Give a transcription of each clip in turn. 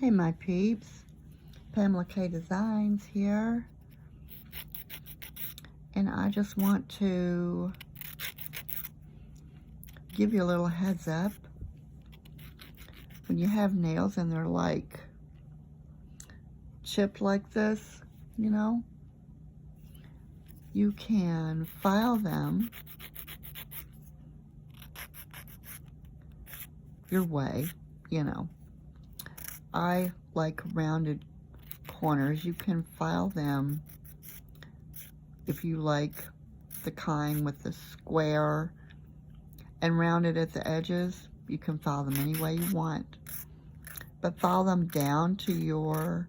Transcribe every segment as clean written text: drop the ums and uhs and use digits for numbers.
Hey my peeps, Pamela K Designs here, and I just want to give you a little heads up. When you have nails and they're like chipped like this, you know, you can file them your way, you know. I like rounded corners. You can file them if you like the kind with the square and rounded at the edges. You can file them any way you want, but file them down to your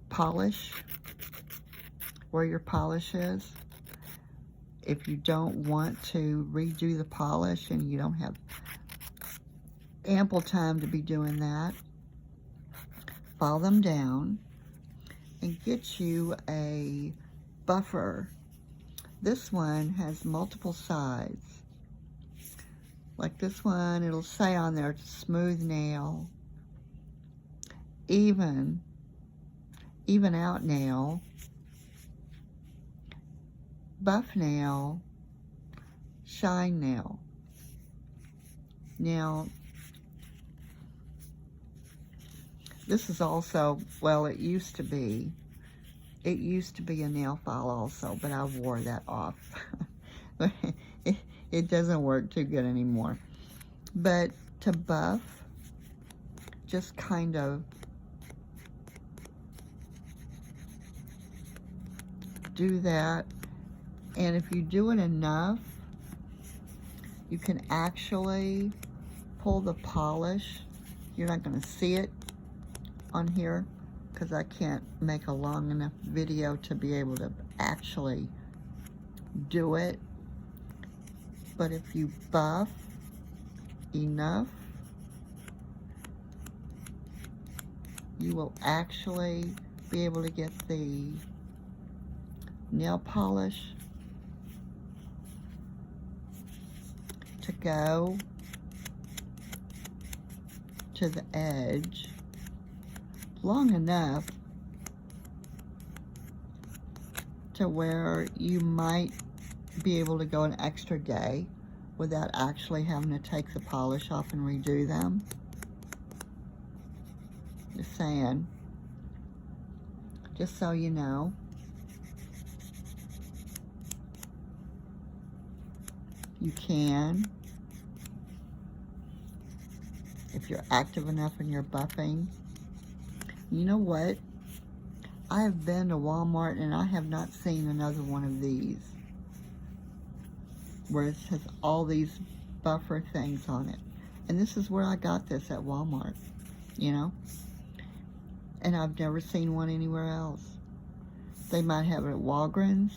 polish, where your polish is. If you don't want to redo the polish and you don't have ample time to be doing that, file them down and get you a buffer. This one has multiple sides. Like this one, it'll say on there, smooth nail, even out nail, buff nail, shine nail. Now, this is also, well, it used to be a nail file also, but I wore that off. It doesn't work too good anymore. But to buff, just kind of do that. And if you do it enough, you can actually pull the polish. You're not going to see it on here because I can't make a long enough video to be able to actually do it. But if you buff enough, you will actually be able to get the nail polish to go to the edge long enough to where you might be able to go an extra day without actually having to take the polish off and redo them. Just saying, just so you know. You can, if you're active enough in your buffing. You know what? I have been to Walmart and I have not seen another one of these where it has all these buffer things on it. And this is where I got this, at Walmart, you know? And I've never seen one anywhere else. They might have it at Walgreens,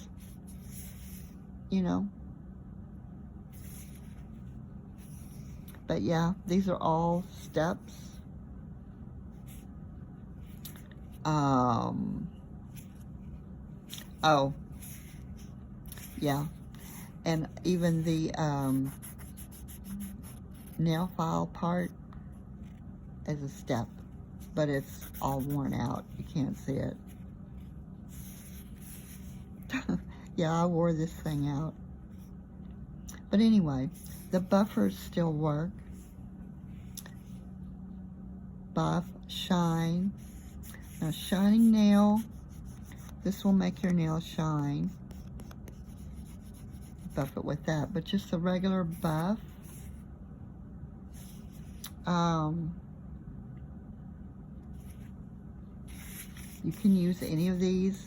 you know? But yeah, these are all steps. Oh, yeah. And even the nail file part is a step, but it's all worn out. You can't see it. Yeah, I wore this thing out. But anyway, the buffers still work. Buff, shine. Now, shining nail, this will make your nail shine. Buff it with that, but just a regular buff. You can use any of these.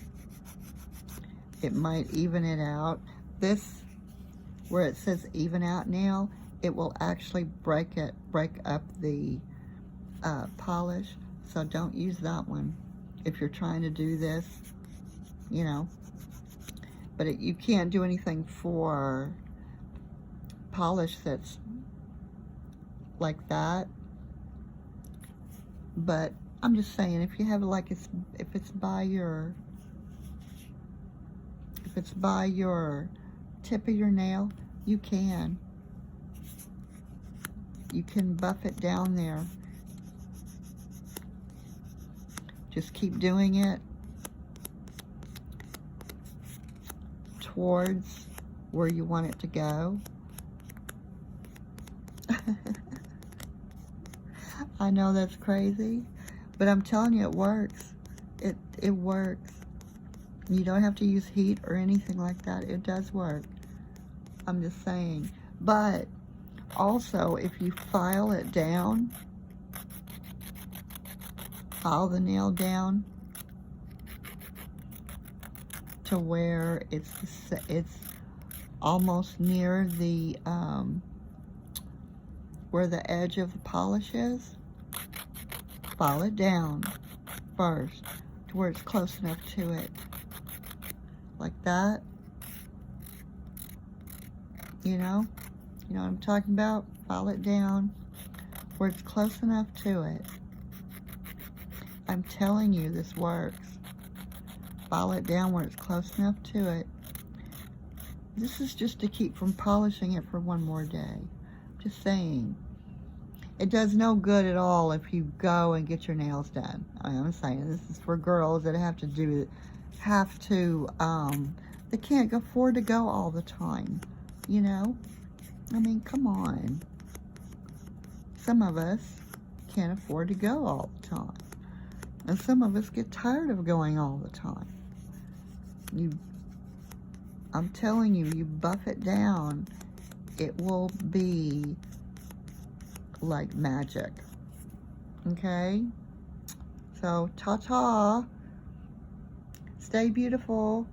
It might even it out. This, where it says even out nail, it will actually break up the polish. So don't use that one if you're trying to do this, you know. But you can't do anything for polish that's like that. But I'm just saying, if you have like, if it's by your tip of your nail, you can buff it down there. Just keep doing it towards where you want it to go. I know that's crazy, but I'm telling you, it works. It works. You don't have to use heat or anything like that. It does work. I'm just saying. But also, if you file it down, file the nail down to where it's almost near the where the edge of the polish is, file it down first to where it's close enough to it, like that. You know what I'm talking about? File it down where it's close enough to it. I'm telling you, this works. File it down where it's close enough to it. This is just to keep from polishing it for one more day. Just saying. It does no good at all if you go and get your nails done. I'm saying this is for girls that they can't afford to go all the time, you know? I mean, come on. Some of us can't afford to go all the time. And some of us get tired of going all the time. I'm telling you, you buff it down, it will be like magic. Okay? So, ta-ta. Stay beautiful.